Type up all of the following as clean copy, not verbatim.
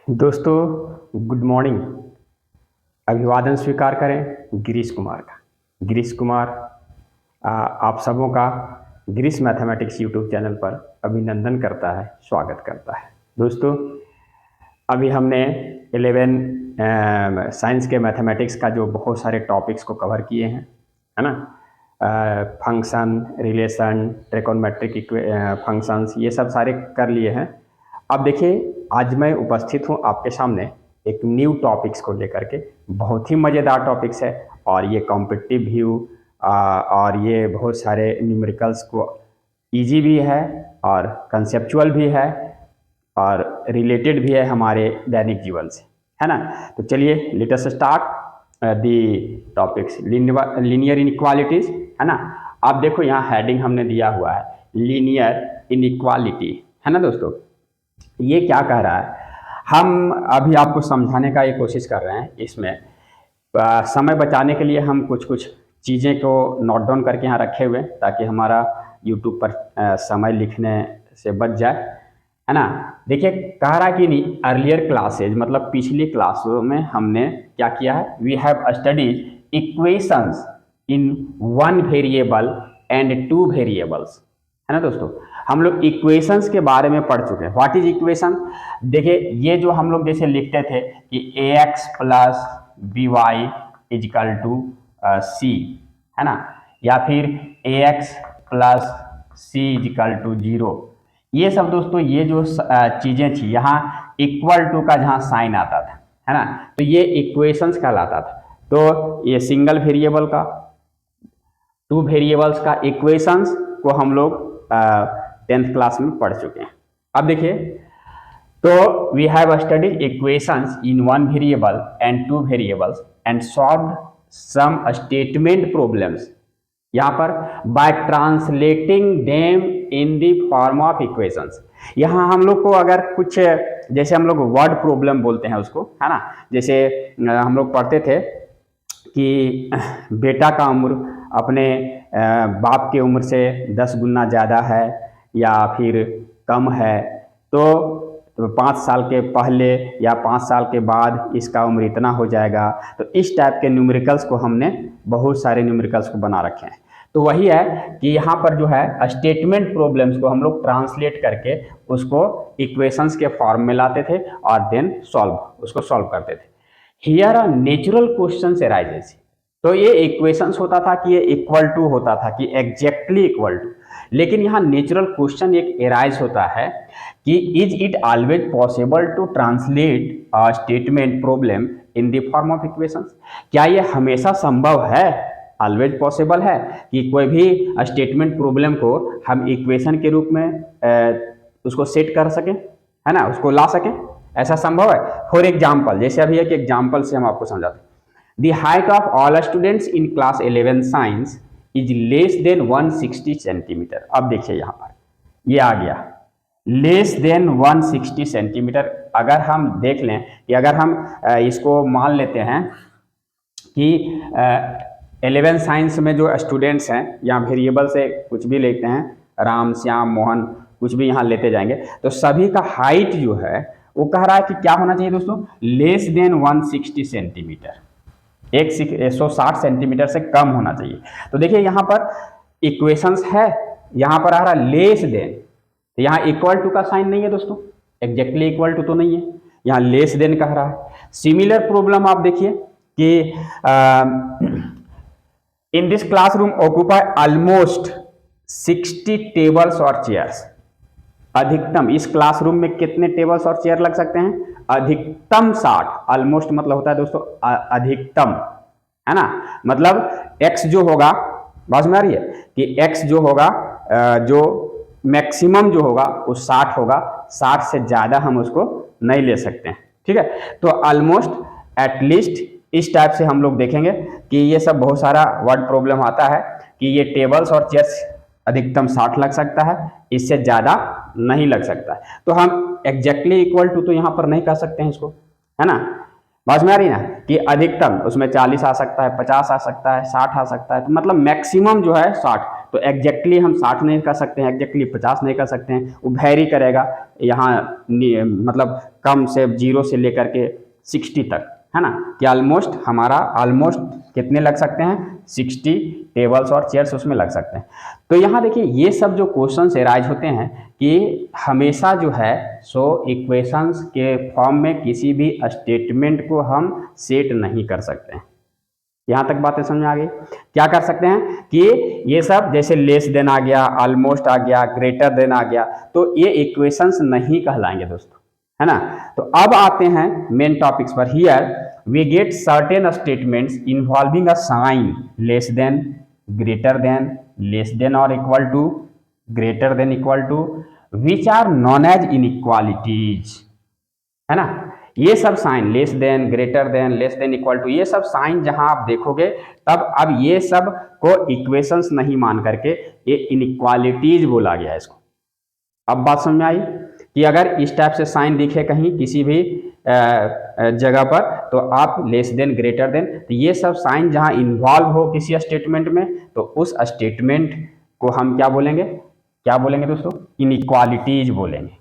दोस्तों, good morning. अभिवादन स्वीकार करें गिरीश कुमार का। गिरीश कुमार आप सबों का गिरीश मैथमेटिक्स यूट्यूब चैनल पर अभिनंदन करता है, स्वागत करता है। दोस्तों, अभी हमने 11 साइंस के मैथमेटिक्स का जो बहुत सारे टॉपिक्स को कवर किए हैं, है ना। फंक्शन, रिलेशन, ट्रिकोनोमेट्रिक फंक्शंस, ये सब सारे कर लिए हैं। अब देखिए, आज मैं उपस्थित हूँ आपके सामने एक न्यू टॉपिक्स को लेकर के। बहुत ही मज़ेदार टॉपिक्स है और ये कॉम्पिटिटिव व्यू और ये बहुत सारे न्यूमेरिकल्स को इजी भी है और कंसेप्चुअल भी है और रिलेटेड भी है हमारे दैनिक जीवन से, है ना। तो चलिए, let us start the topics. Linear inequalities, है ना। आप देखो, यहाँ हेडिंग हमने दिया हुआ है लीनियर इनइक्वालिटी, है ना। दोस्तों, ये क्या कह रहा है, हम अभी आपको समझाने का ये कोशिश कर रहे हैं। इसमें समय बचाने के लिए हम कुछ कुछ चीज़ें को नोट डाउन करके यहाँ रखे हुए ताकि हमारा यूट्यूब पर समय लिखने से बच जाए, है ना। देखिए, कह रहा कि नहीं, अर्लियर क्लासेज मतलब पिछली क्लासों में हमने क्या किया है, we have studies equations in one variable and two variables, है ना। दोस्तों, हम लोग इक्वेशंस के बारे में पढ़ चुके हैं। What is equation? देखिए, ये जो हम लोग जैसे लिखते थे कि ax plus B Y is equal to C, है ना, या फिर ax plus C is equal to 0, ये सब दोस्तों, ये जो चीज़ें थी, यहाँ इक्वल टू का जहाँ साइन आता था, है ना, तो ये इक्वेशंस कहलाता था। तो ये सिंगल वेरिएबल का, टू वेरिएबल्स का इक्वेशंस को हम लोग 10th क्लास में पढ़ चुके हैं। अब देखिए, तो we have studied equations in one variable and two variables and solved some statement problems, यहाँ पर by translating them in the form of equations. यहाँ हम लोग को अगर कुछ, जैसे हम लोग वर्ड प्रॉब्लम बोलते हैं उसको, है ना। जैसे हम लोग पढ़ते थे कि बेटा का उम्र अपने बाप की उम्र से 10 गुना ज़्यादा है या फिर कम है, तो 5 साल के पहले या 5 साल के बाद इसका उम्र इतना हो जाएगा। तो इस टाइप के न्यूमेरिकल्स को हमने, बहुत सारे न्यूमेरिकल्स को बना रखे हैं। तो वही है कि यहाँ पर जो है स्टेटमेंट प्रॉब्लम्स को हम लोग ट्रांसलेट करके उसको इक्वेशंस के फॉर्म में लाते थे और देन उसको सॉल्व करते थे। Here a natural question arises. तो ये इक्वेशंस होता था कि ये इक्वल टू होता था कि एग्जैक्टली इक्वल टू, लेकिन यहाँ नेचुरल क्वेश्चन एक एराइज होता है कि is it always possible to translate a statement problem in the form of equations? क्या ये हमेशा संभव है, ऑलवेज पॉसिबल है कि कोई भी स्टेटमेंट प्रॉब्लम को हम इक्वेशन के रूप में उसको सेट कर सकें, है ना, उसको ला सकें? ऐसा संभव है? फॉर एग्जाम्पल, जैसे अभी एक एग्जाम्पल से हम आपको समझाते हैं। The height of all students in class 11 science is less than 160 centimetre. अब देखिए, यहाँ पर ये आ गया लेस देन 160 सेंटीमीटर। अगर हम देख लें कि अगर हम इसको मान लेते हैं कि 11 साइंस में जो स्टूडेंट्स हैं, यहाँ वेरिएबल से कुछ भी लेते हैं, राम, श्याम, मोहन, कुछ भी यहाँ लेते जाएंगे, तो सभी का हाइट जो है वो कह रहा है कि क्या होना चाहिए दोस्तों, लेस देन 160 सेंटीमीटर, 160 सेंटीमीटर से कम होना चाहिए। तो देखिए, यहाँ पर इक्वेशंस है, यहाँ पर आ रहा लेस देन, तो यहाँ इक्वल टू का साइन नहीं है दोस्तों, एग्जैक्टली इक्वल टू तो नहीं है, यहाँ लेस देन कह रहा है। सिमिलर प्रॉब्लम आप देखिए कि in this classroom occupy almost 60 tables और चेयर्स। अधिकतम इस क्लासरूम में कितने टेबल्स और चेयर लग सकते हैं? अधिकतम 60। ऑलमोस्ट मतलब होता है दोस्तों अधिकतम, है ना। मतलब x जो होगा, बात में आ रही है कि x जो होगा, जो मैक्सिमम जो होगा वो 60 होगा, 60 से ज़्यादा हम उसको नहीं ले सकते हैं, ठीक है। तो ऑलमोस्ट, एटलीस्ट, इस टाइप से हम लोग देखेंगे कि ये सब बहुत सारा वर्ड प्रॉब्लम आता है कि ये टेबल्स और चेयर्स अधिकतम 60 लग सकता है, इससे ज़्यादा नहीं लग सकता है। तो हम एग्जैक्टली इक्वल टू तो यहाँ पर नहीं कह सकते हैं इसको, है ना। बात में आ रही ना कि अधिकतम उसमें 40 आ सकता है, 50 आ सकता है, 60 आ सकता है, तो मतलब मैक्सिमम जो है 60, तो एग्जैक्टली हम 60 नहीं कर सकते हैं, एग्जैक्टली 50 नहीं कर सकते हैं, वो वेरी करेगा। यहाँ मतलब कम से 0 से लेकर के 60 तक, है ना, कि ऑलमोस्ट कितने लग सकते हैं, 60 टेबल्स और चेयर्स उसमें लग सकते हैं। तो यहाँ देखिए ये सब जो क्वेश्चंस एराइज होते हैं कि हमेशा जो है सो इक्वेशंस के फॉर्म में किसी भी स्टेटमेंट को हम सेट नहीं कर सकते हैं। यहाँ तक बातें समझ में आ गई। क्या कर सकते हैं कि ये सब जैसे लेस देन आ गया, ऑलमोस्ट आ गया, ग्रेटर देन आ गया, तो ये इक्वेशंस नहीं कहलाएंगे दोस्तों, है ना। तो अब आते हैं मेन टॉपिक्स पर। Here we get certain statements involving a sign less than, greater than, less than और equal to, greater than, equal to, which are known as inequalities, है ना। ये सब sign less than, greater than, less than, equal to, ये सब sign जहां आप देखोगे तब अब ये सब को इक्वेशंस नहीं मान करके ये इनइक्वालिटीज बोला गया है इसको। अब बात समझ में आई कि अगर इस टाइप से साइन दिखे कहीं किसी भी जगह पर तो आप लेस देन, ग्रेटर देन, तो ये सब साइन जहां इन्वॉल्व हो किसी स्टेटमेंट में तो उस स्टेटमेंट को हम क्या बोलेंगे, क्या बोलेंगे दोस्तों, इनइक्वालिटीज बोलेंगे।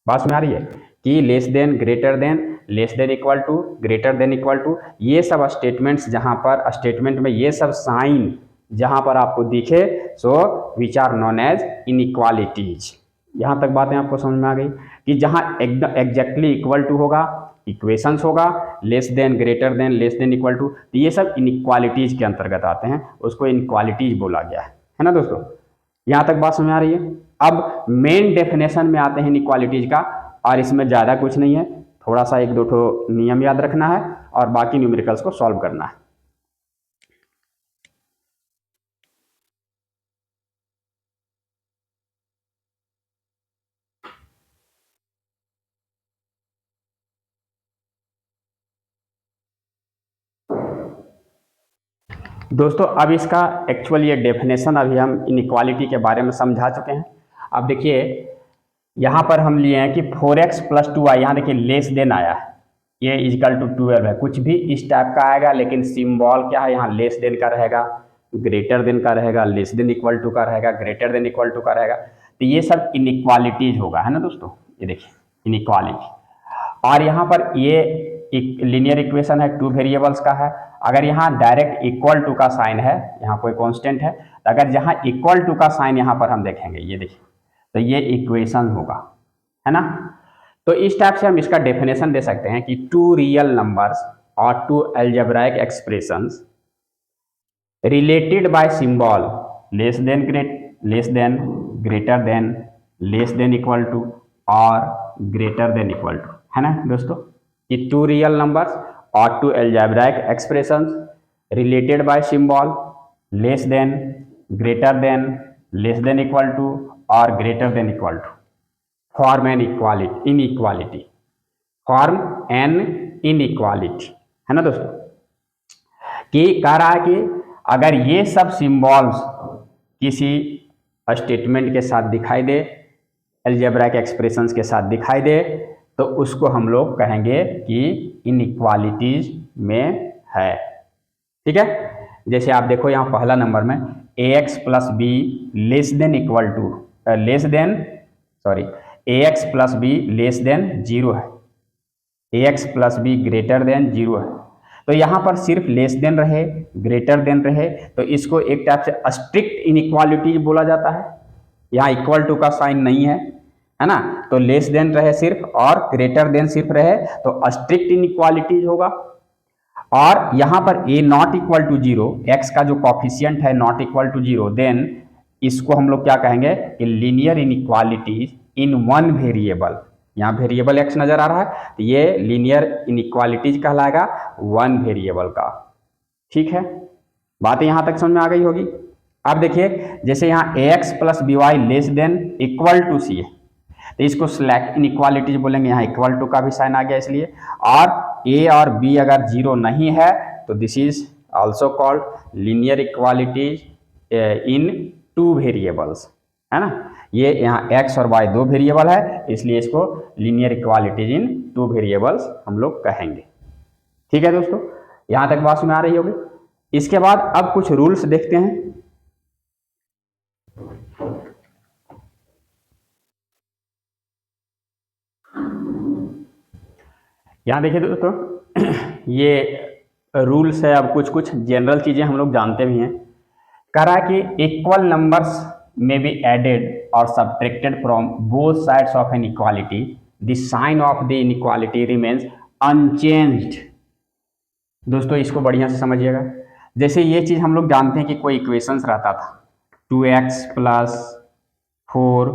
बात में आ रही है कि less than, greater than, less than equal to, greater than equal to, ये सब स्टेटमेंट्स जहां पर स्टेटमेंट में ये सब साइन जहां पर आपको दिखे so which are known as inequalities. यहां तक बातें आपको समझ में आ गई कि जहां एग्जैक्टली इक्वल टू होगा, इक्वेशंस होगा, less than, greater than, less than, equal to, तो ये सब इनइक्वालिटीज के अंतर्गत आते हैं, उसको इनइक्वालिटीज बोला गया है ना दोस्तों। यहां तक बात समझ आ रही है। अब मेन डेफिनेशन में आते हैं इनइक्वालिटीज का, और इसमें ज़्यादा कुछ नहीं है, थोड़ा सा 1-2 ठो नियम याद रखना है और बाकी न्यूमेरिकल्स को सॉल्व करना है। दोस्तों अब इसका एक्चुअल ये डेफिनेशन अभी हम इनइक्वालिटी के बारे में समझा चुके हैं। अब देखिए यहाँ पर हम लिए हैं कि 4x + 2y, यहाँ देखिए लेस देन आया है, ये इक्वल टू 12 है, कुछ भी इस टाइप का आएगा लेकिन सिंबल क्या है, यहाँ लेस देन का रहेगा, ग्रेटर देन का रहेगा, लेस देन इक्वल टू का रहेगा, ग्रेटर देन इक्वल टू का रहेगा, तो ये सब इनइक्वालिटीज होगा, है ना दोस्तों। ये देखिए इनइक्वालिटी, और यहाँ पर ये एक लीनियर इक्वेशन है, 2 वेरिएबल्स का है। अगर यहाँ डायरेक्ट इक्वल टू का साइन है, यहाँ कोई कांस्टेंट है, तो अगर जहाँ इक्वल टू का साइन यहाँ पर हम देखेंगे, ये देखिए, तो ये इक्वेशन होगा, है ना। तो इस टाइप से हम इसका डेफिनेशन दे सकते हैं कि 2 रियल नंबर्स और 2 algebraic expressions related by symbol less than, greater than, less than equal to और ग्रेटर देन इक्वल टू, है ना दोस्तों, कि 2 रियल नंबर्स और 2 algebraic expressions related by symbol less than, greater than, less than equal to और greater than equal to form an inequality, form an inequality, है ना दोस्तों। कि कह रहा है कि अगर ये सब सिंबल्स किसी स्टेटमेंट के साथ दिखाई दे, अलजेब्राइक एक्सप्रेशंस के साथ दिखाई दे, तो उसको हम लोग कहेंगे कि इनइक्वालिटीज में है, ठीक है। जैसे आप देखो यहाँ पहला नंबर में ax + b less than equal to ax + b less than 0 है, ax + b ग्रेटर देन 0 है, तो यहाँ पर सिर्फ लेस देन रहे, ग्रेटर देन रहे, तो इसको एक टाइप से स्ट्रिक्ट इनइक्वालिटी बोला जाता है। यहाँ इक्वल टू का साइन नहीं है ना, तो लेस देन रहे सिर्फ और ग्रेटर देन सिर्फ रहे तो स्ट्रिक्ट इनइक्वालिटीज होगा। और यहाँ पर a not equal to 0, x का जो कॉफिशियंट है नॉट इक्वल टू 0, देन इसको हम लोग क्या कहेंगे कि लीनियर इनइक्वालिटीज इन वन वेरिएबल, यहाँ वेरिएबल x नजर आ रहा है तो ये लीनियर इनइक्वालिटीज कहलाएगा वन वेरिएबल का, ठीक है। बातें यहाँ तक समझ में आ गई होगी। अब देखिए जैसे यहाँ ax + by less than equal to c है, तो इसको स्लैक इनइक्वालिटीज बोलेंगे, यहाँ इक्वल टू का भी साइन आ गया इसलिए, और a और b अगर 0 नहीं है तो this is also called linear equalities in 2 variables, है ना। ये यहाँ x और y 2 वेरिएबल है, इसलिए इसको लीनियर इक्वालिटीज इन 2 वेरिएबल्स हम लोग कहेंगे, ठीक है दोस्तों। यहाँ तक बात में आ रही होगी। इसके बाद अब कुछ रूल्स देखते हैं। यहाँ देखिए दोस्तों ये रूल्स है। अब कुछ कुछ जनरल चीज़ें हम लोग जानते भी हैं। कह रहा है कि इक्वल नंबर्स में बी एडेड और subtracted from both sides of an equality, the sign of the inequality remains unchanged. दोस्तों इसको बढ़िया से समझिएगा। जैसे ये चीज़ हम लोग जानते हैं कि कोई इक्वेशंस रहता था 2x प्लस 4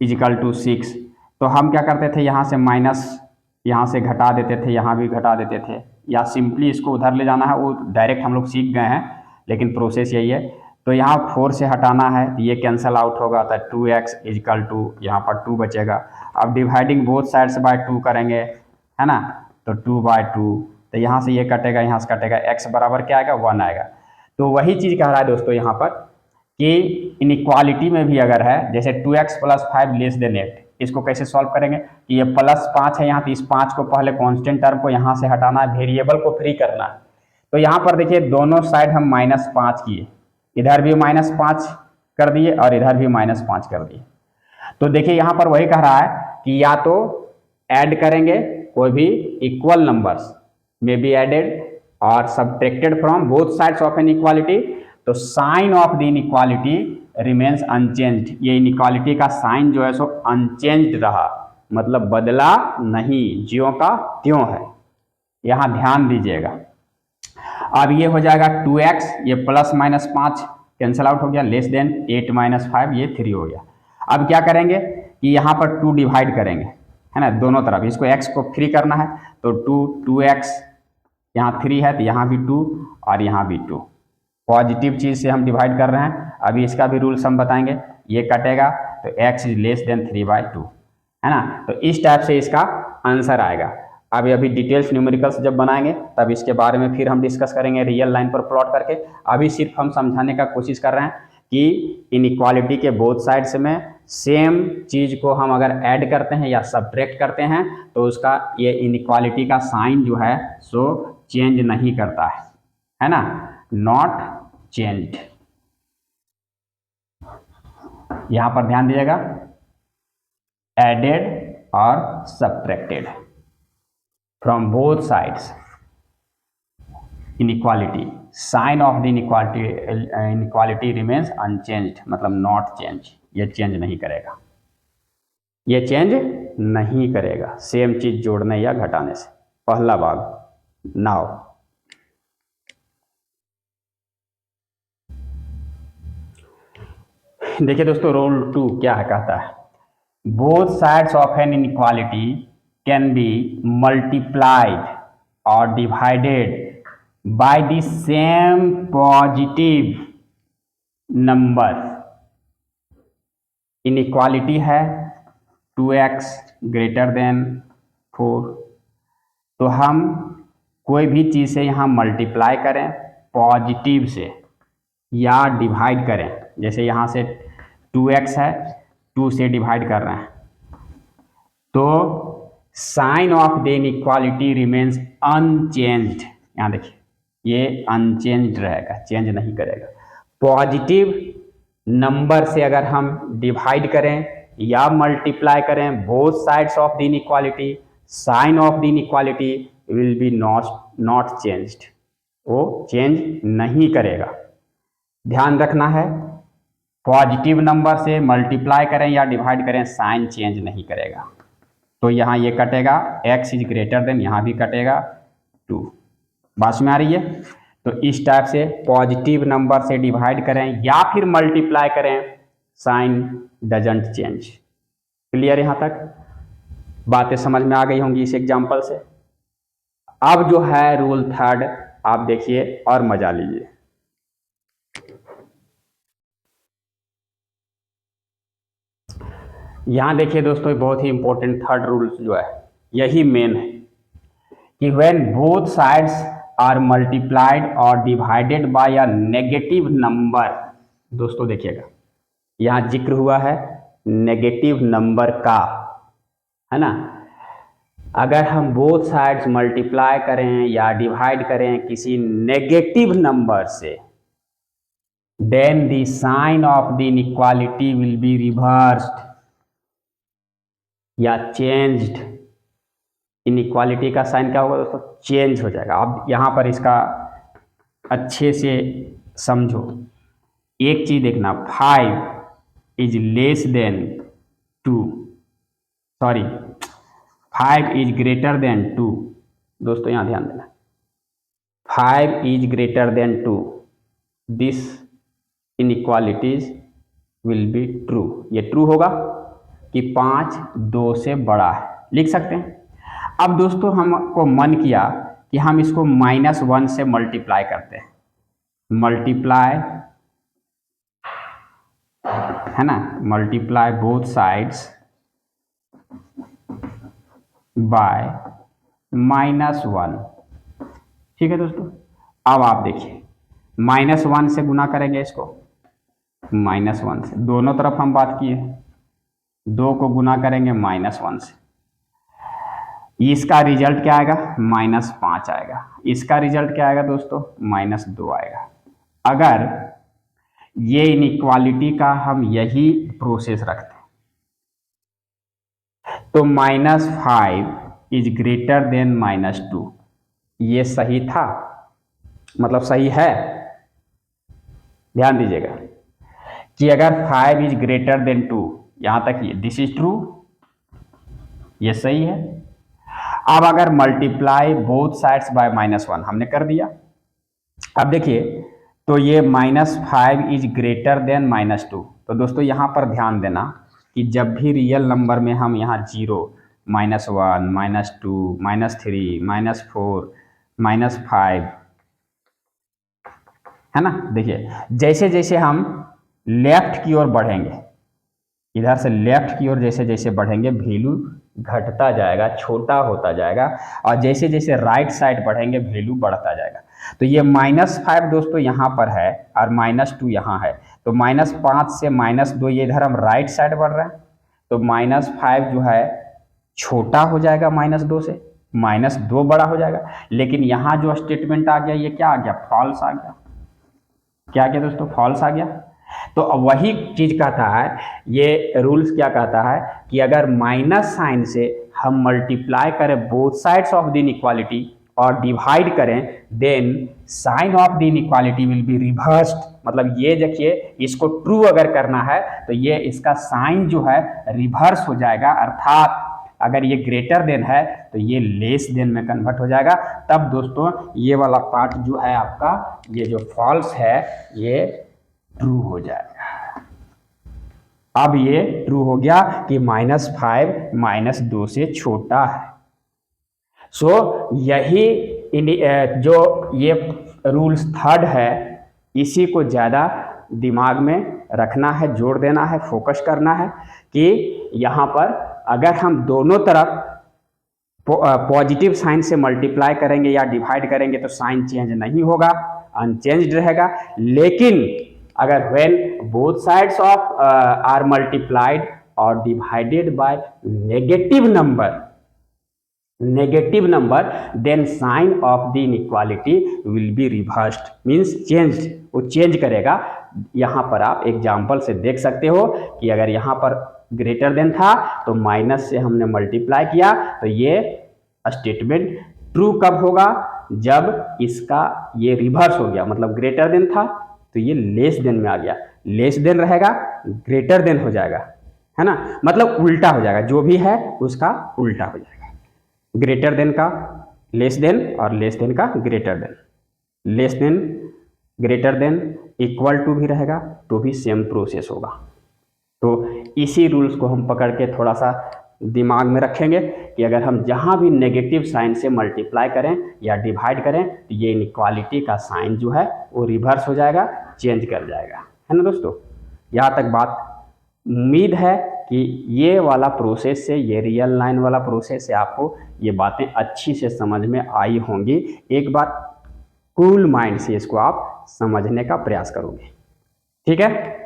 इजिकल टू 6, तो हम क्या करते थे, यहाँ से माइनस यहाँ से घटा देते थे, यहाँ भी घटा देते थे, या सिंपली इसको उधर ले जाना है, वो डायरेक्ट हम लोग सीख गए हैं, लेकिन प्रोसेस यही है। तो यहाँ 4 से हटाना है, ये कैंसल आउट होगा, तो 2x इजिकल टू यहाँ पर 2 बचेगा। अब डिवाइडिंग बोथ साइड्स बाय 2 करेंगे, है ना, तो 2/2, तो यहाँ से ये कटेगा, यहाँ से कटेगा, x बराबर क्या आएगा, 1 आएगा। तो वही चीज़ कह रहा है दोस्तों यहाँ पर कि इनइक्वालिटी में भी अगर है, जैसे 2x प्लस 5 लेस देन 8, इसको कैसे सॉल्व करेंगे कि ये +5 है यहाँ, तो इस 5 को पहले कांस्टेंट टर्म को यहाँ से हटाना है, वेरिएबल को फ्री करना है। तो यहाँ पर देखिए दोनों साइड हम -5 किए, इधर भी -5 कर दिए और इधर भी -5 कर दिए। तो देखिए यहाँ पर वही कह रहा है कि या तो ऐड करेंगे कोई भी इक्वल नंबर्स में बी एडेड और subtracted from both sides of an equality, तो sign of the inequality remains unchanged. ये इनइक्वालिटी का साइन जो है सो अनचेंज्ड रहा, मतलब बदला नहीं, ज्यों का त्यों है। यहाँ ध्यान दीजिएगा। अब ये हो जाएगा 2x, ये +-5 कैंसल आउट हो गया, लेस देन 8 - 5, ये 3 हो गया। अब क्या करेंगे कि यहाँ पर 2 डिवाइड करेंगे, है ना, दोनों तरफ, इसको x को फ्री करना है, तो 2x, यहाँ 3 है तो यहाँ भी 2 और यहाँ भी 2, पॉजिटिव चीज़ से हम डिवाइड कर रहे हैं। अभी इसका भी रूल्स हम बताएंगे, ये कटेगा तो x इज लेस देन 3/2, है ना। तो इस टाइप से इसका आंसर आएगा। अभी डिटेल्स न्यूमेरिकल्स जब बनाएंगे तब इसके बारे में फिर हम डिस्कस करेंगे रियल लाइन पर प्लॉट करके। अभी सिर्फ हम समझाने का कोशिश कर रहे हैं कि इनइक्वालिटी के बोथ साइड्स में सेम चीज़ को हम अगर ऐड करते हैं या सब्ट्रैक्ट करते हैं तो उसका ये इनइक्वालिटी का साइन जो है सो चेंज नहीं करता है ना, नॉट चेंज्ड। यहां पर ध्यान दीजिएगा, एडेड और subtracted from both sides inequality, sign of the inequality remains unchanged, मतलब नॉट चेंज, ये चेंज नहीं करेगा, ये चेंज नहीं करेगा सेम चीज जोड़ने या घटाने से। पहला भाग। नाउ देखिए दोस्तों, रूल 2 क्या है, कहता है both sides of an inequality can be multiplied और divided by the same positive number. Inequality है 2x ग्रेटर देन 4, तो हम कोई भी चीज़ से यहाँ मल्टीप्लाई करें पॉजिटिव से या डिवाइड करें, जैसे यहाँ से 2x है, 2 से डिवाइड कर रहे हैं, तो sign of the inequality remains unchanged. यहाँ देखिए ये अनचेंज्ड रहेगा, चेंज नहीं करेगा। पॉजिटिव नंबर से अगर हम डिवाइड करें या मल्टीप्लाई करें both sides of the inequality, sign of the inequality will be not changed, वो चेंज नहीं करेगा। ध्यान रखना है, पॉजिटिव नंबर से मल्टीप्लाई करें या डिवाइड करें, साइन चेंज नहीं करेगा। तो यहाँ ये कटेगा, x इज ग्रेटर देन, यहाँ भी कटेगा 2। बात में आ रही है? तो इस टाइप से पॉजिटिव नंबर से डिवाइड करें या फिर मल्टीप्लाई करें, साइन डजंट चेंज। क्लियर? यहाँ तक बातें समझ में आ गई होंगी इस एग्जाम्पल से। अब जो है रूल 3 आप देखिए और मजा लीजिए। यहां देखिए दोस्तों, बहुत ही इंपॉर्टेंट 3rd रूल जो है यही मेन है कि when both sides are multiplied और divided by a negative number. दोस्तों देखिएगा, यहां जिक्र हुआ है नेगेटिव नंबर का, है ना। अगर हम बोथ साइड्स मल्टीप्लाई करें या डिवाइड करें किसी नेगेटिव नंबर से, then the sign of the inequality will be reversed या changed। इनइक्वालिटी का साइन क्या होगा दोस्तों, चेंज हो जाएगा। अब यहाँ पर इसका अच्छे से समझो, एक चीज देखना, 5 is less than 2, sorry 5 is greater than 2। दोस्तों यहाँ ध्यान देना, 5 is greater than 2, this inequalities will be true. ये ट्रू होगा कि 5 2 से बड़ा है, लिख सकते हैं। अब दोस्तों हमको मन किया कि हम इसको -1 से मल्टीप्लाई करते हैं, मल्टीप्लाई है ना, मल्टीप्लाई बोथ साइड्स बाय -1। ठीक है दोस्तों, अब आप देखिए -1 से गुना करेंगे इसको, -1 से, दोनों तरफ हम बात किए, 2 को गुना करेंगे -1 से, इसका रिजल्ट क्या आएगा, -5 आएगा। इसका रिजल्ट क्या आएगा दोस्तों, -2 आएगा। अगर ये इनइक्वालिटी का हम यही प्रोसेस रखते हैं तो -5 इज ग्रेटर देन -2, ये सही था, मतलब सही है। ध्यान दीजिएगा कि अगर 5 इज ग्रेटर देन 2, यहां तक ये दिस इज ट्रू, ये सही है। अब अगर मल्टीप्लाई बोथ साइड्स बाय -1 हमने कर दिया, अब देखिए तो ये -5 इज ग्रेटर देन -2। तो दोस्तों यहाँ पर ध्यान देना कि जब भी रियल नंबर में हम यहाँ 0, -1, -2, -3, -4, -5 है ना, देखिए जैसे जैसे हम लेफ्ट की ओर बढ़ेंगे, इधर से लेफ्ट की ओर जैसे जैसे बढ़ेंगे वैल्यू घटता जाएगा, छोटा होता जाएगा, और जैसे जैसे राइट साइड बढ़ेंगे वैल्यू बढ़ता जाएगा। तो ये -5 दोस्तों यहाँ पर है और -2 यहाँ है, तो -5 से -2 ये इधर हम राइट साइड बढ़ रहे हैं, तो -5 जो है छोटा हो जाएगा -2 से, -2 बड़ा हो जाएगा। लेकिन यहाँ जो स्टेटमेंट आ गया ये क्या आ गया, फॉल्स आ गया। क्या आ गया दोस्तों, फॉल्स आ गया। तो अब वही चीज कहता है, ये रूल्स क्या कहता है कि अगर माइनस साइन से हम मल्टीप्लाई करें both sides of the inequality और डिवाइड करें, then sign of the inequality will be reversed. मतलब ये देखिए, इसको ट्रू अगर करना है तो ये इसका साइन जो है रिवर्स हो जाएगा, अर्थात अगर ये ग्रेटर देन है तो ये लेस देन में कन्वर्ट हो जाएगा। तब दोस्तों ये वाला पार्ट जो है आपका, ये जो फॉल्स है ये ट्रू हो जाएगा। अब ये ट्रू हो गया कि -5 -2 से छोटा है। सो यही जो ये रूल्स थर्ड है, इसी को ज़्यादा दिमाग में रखना है, जोड़ देना है, फोकस करना है कि यहाँ पर अगर हम दोनों तरफ पॉजिटिव साइन से मल्टीप्लाई करेंगे या डिवाइड करेंगे तो साइन चेंज नहीं होगा, अनचेंज्ड रहेगा। लेकिन अगर when both sides of are multiplied और divided by negative number then sign of the inequality will be reversed, means changed, वो चेंज करेगा। यहाँ पर आप एग्जाम्पल से देख सकते हो कि अगर यहाँ पर ग्रेटर देन था तो माइनस से हमने मल्टीप्लाई किया, तो ये स्टेटमेंट ट्रू कब होगा, जब इसका ये रिवर्स हो गया, मतलब ग्रेटर देन था तो ये लेस देन में आ गया, लेस देन रहेगा ग्रेटर देन हो जाएगा, है ना, मतलब उल्टा हो जाएगा, जो भी है उसका उल्टा हो जाएगा। ग्रेटर देन का लेस देन और लेस देन का greater than, less than greater than equal to भी रहेगा तो भी सेम प्रोसेस होगा। तो इसी रूल्स को हम पकड़ के थोड़ा सा दिमाग में रखेंगे कि अगर हम जहाँ भी नेगेटिव साइन से मल्टीप्लाई करें या डिवाइड करें तो ये इनइक्वालिटी का साइन जो है वो रिवर्स हो जाएगा, चेंज कर जाएगा, है ना दोस्तों। यहाँ तक बात, उम्मीद है कि ये वाला प्रोसेस से, ये रियल लाइन वाला प्रोसेस से आपको ये बातें अच्छी से समझ में आई होंगी। एक बार कूल माइंड से इसको आप समझने का प्रयास करोगे, ठीक है।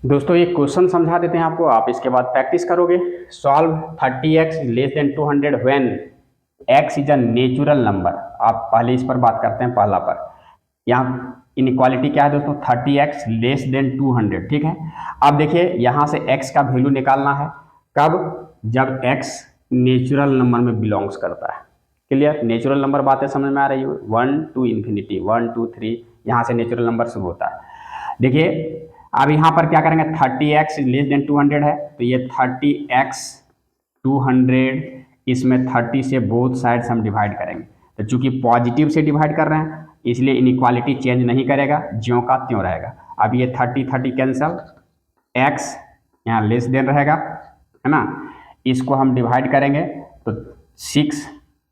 दोस्तों एक क्वेश्चन समझा देते हैं आपको, आप इसके बाद प्रैक्टिस करोगे। Solve 30x less than 200 when x is a natural number, आप पहले इस पर बात करते हैं, पहला पर। यहाँ इनइक्वालिटी क्या है दोस्तों, 30x लेस देन 200, ठीक है। अब देखिए यहाँ से x का वैल्यू निकालना है, कब, जब x नेचुरल नंबर में बिलोंग्स करता है। क्लियर, नेचुरल नंबर बातें समझ में आ रही है, 1 to इन्फिनिटी, 1 2 3, यहाँ से नेचुरल नंबर शुरू होता है। देखिए अब यहाँ पर क्या करेंगे, 30x लेस देन 200 है, तो ये 30x 200, इसमें 30 से बोथ साइड्स हम डिवाइड करेंगे। तो चूंकि पॉजिटिव से डिवाइड कर रहे हैं इसलिए इनइक्वालिटी चेंज नहीं करेगा, ज्यों का त्यों रहेगा। अब ये 30 30 कैंसल, x यहाँ लेस देन रहेगा, है ना, इसको हम डिवाइड करेंगे तो 6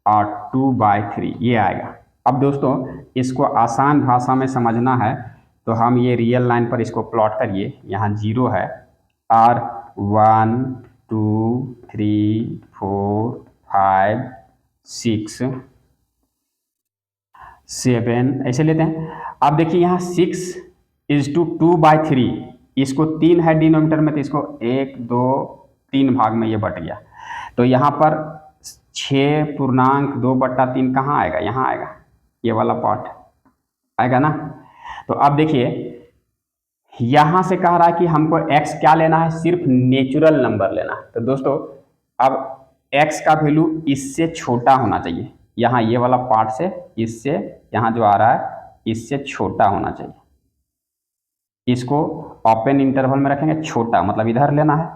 और 2/3 ये आएगा। अब दोस्तों इसको आसान भाषा में समझना है तो हम ये रियल लाइन पर इसको प्लॉट करिए, यहाँ 0 है और 1 2 3 4 5 6 7 ऐसे लेते हैं। अब देखिए यहाँ 6 इज टू 2/3, इसको 3 है डिनोमिनेटर में तो इसको 1 2 3 भाग में ये बट गया, तो यहाँ पर 6.2/3 कहाँ आएगा, यहाँ आएगा, ये वाला पार्ट आएगा ना। तो अब देखिए यहाँ से कह रहा है कि हमको x क्या लेना है, सिर्फ नेचुरल नंबर लेना है। तो दोस्तों अब x का वैल्यू इससे छोटा होना चाहिए, यहाँ ये वाला पार्ट से, इससे यहाँ जो आ रहा है इससे छोटा होना चाहिए। इसको ओपन इंटरवल में रखेंगे, छोटा मतलब इधर लेना है।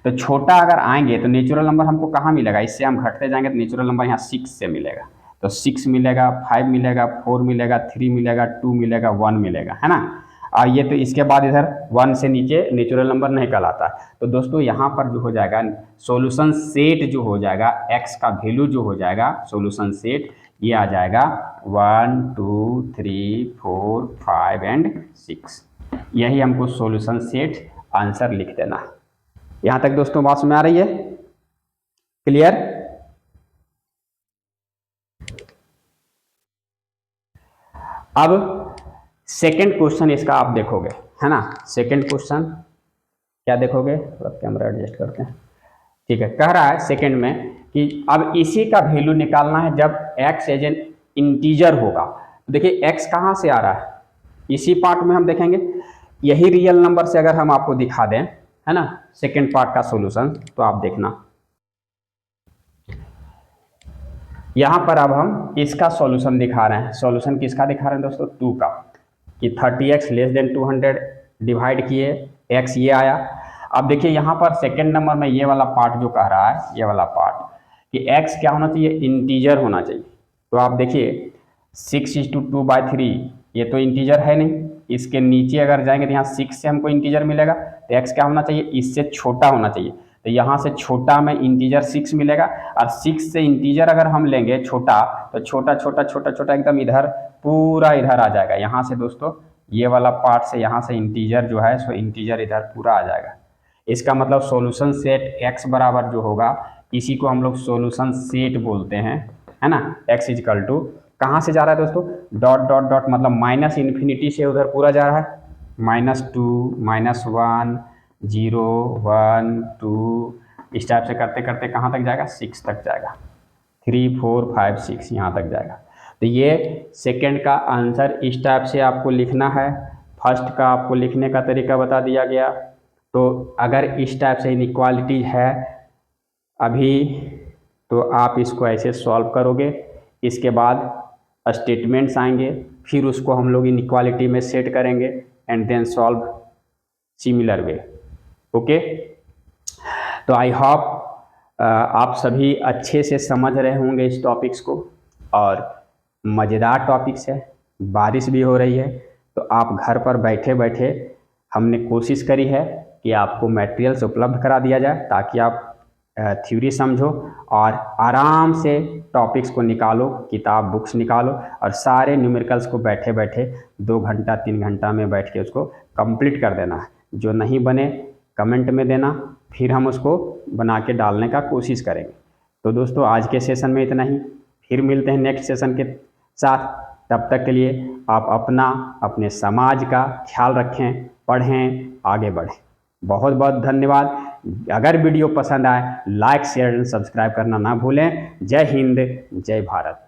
तो छोटा अगर आएंगे तो नेचुरल नंबर हमको कहाँ मिलेगा, इससे हम घटते जाएंगे तो नेचुरल नंबर यहाँ 6 से मिलेगा, तो 6 मिलेगा, 5 मिलेगा, 4 मिलेगा, 3 मिलेगा, 2 मिलेगा, 1 मिलेगा, है ना। और ये तो इसके बाद इधर 1 से नीचे नेचुरल नंबर नहीं कहलाता। तो दोस्तों यहाँ पर जो हो जाएगा सॉल्यूशन सेट जो हो जाएगा, x का वैल्यू जो हो जाएगा सॉल्यूशन सेट, ये आ जाएगा 1 2 3 4 5 एंड 6। यही हमको सॉल्यूशन सेट आंसर लिख देना है। यहाँ तक दोस्तों बात में आ रही है, क्लियर। अब सेकंड क्वेश्चन इसका आप देखोगे, है ना। सेकंड क्वेश्चन क्या देखोगे, कैमरा एडजस्ट करते हैं, ठीक है। कह रहा है सेकंड में कि अब इसी का वैल्यू निकालना है जब x एज एन इंटीजर होगा। तो देखिए x कहाँ से आ रहा है, इसी पार्ट में हम देखेंगे। यही रियल नंबर से अगर हम आपको दिखा दें, है ना, सेकंड पार्ट का सॉल्यूशन, तो आप देखना यहाँ पर अब हम इसका सॉल्यूशन दिखा रहे हैं। सॉल्यूशन किसका दिखा रहे हैं दोस्तों, 2 का, कि 30x लेस देन 200 डिवाइड किए, x ये आया। अब देखिए यहाँ पर सेकंड नंबर में ये वाला पार्ट जो कह रहा है, ये वाला पार्ट कि x क्या होना चाहिए, इंटीजर होना चाहिए। तो आप देखिए 6 इज टू 2/3, ये तो इंटीजर है नहीं, इसके नीचे अगर जाएंगे तो यहाँ 6 से हमको इंटीजर मिलेगा, तो x क्या होना चाहिए, इससे छोटा होना चाहिए। तो यहाँ से छोटा में इंटीजर 6 मिलेगा, और 6 से इंटीजर अगर हम लेंगे छोटा, तो छोटा छोटा छोटा छोटा एकदम इधर पूरा इधर आ जाएगा। यहाँ से दोस्तों ये वाला पार्ट से यहाँ से इंटीजर जो है सो इंटीजर इधर पूरा आ जाएगा। इसका मतलब सॉल्यूशन सेट x बराबर जो होगा, इसी को हम लोग सॉल्यूशन सेट बोलते हैं, है ना। x इजकल टू कहाँ से जा रहा है दोस्तों, डॉट डॉट डॉट मतलब माइनस इन्फिनिटी से उधर पूरा जा रहा है, -2 -1 0 1 2 इस टाइप से करते करते कहाँ तक जाएगा, 6 तक जाएगा, 3 4 5 6 यहाँ तक जाएगा। तो ये सेकंड का आंसर इस टाइप से आपको लिखना है। फर्स्ट का आपको लिखने का तरीका बता दिया गया। तो अगर इस टाइप से इनइक्वालिटी है अभी, तो आप इसको ऐसे सॉल्व करोगे, इसके बाद स्टेटमेंट्स आएंगे, फिर उसको हम लोग इनइक्वालिटी में सेट करेंगे and then solve similar way. Okay, तो आई होप आप सभी अच्छे से समझ रहे होंगे इस टॉपिक्स को, और मज़ेदार टॉपिक्स है, बारिश भी हो रही है, तो आप घर पर बैठे बैठे हमने कोशिश करी है कि आपको मटेरियल्स उपलब्ध करा दिया जाए, ताकि आप थ्योरी समझो और आराम से टॉपिक्स को निकालो, किताब बुक्स निकालो, और सारे न्यूमेरिकल्स को बैठे बैठे 2 घंटा 3 घंटा में बैठ के उसको कंप्लीट कर देना है। जो नहीं बने कमेंट में देना, फिर हम उसको बना के डालने का कोशिश करेंगे। तो दोस्तों आज के सेशन में इतना ही, फिर मिलते हैं नेक्स्ट सेशन के साथ। तब तक के लिए आप अपना अपने समाज का ख्याल रखें, पढ़ें, आगे बढ़ें। बहुत बहुत धन्यवाद। अगर वीडियो पसंद आए लाइक शेयर एंड सब्सक्राइब करना ना भूलें। जय हिंद, जय भारत।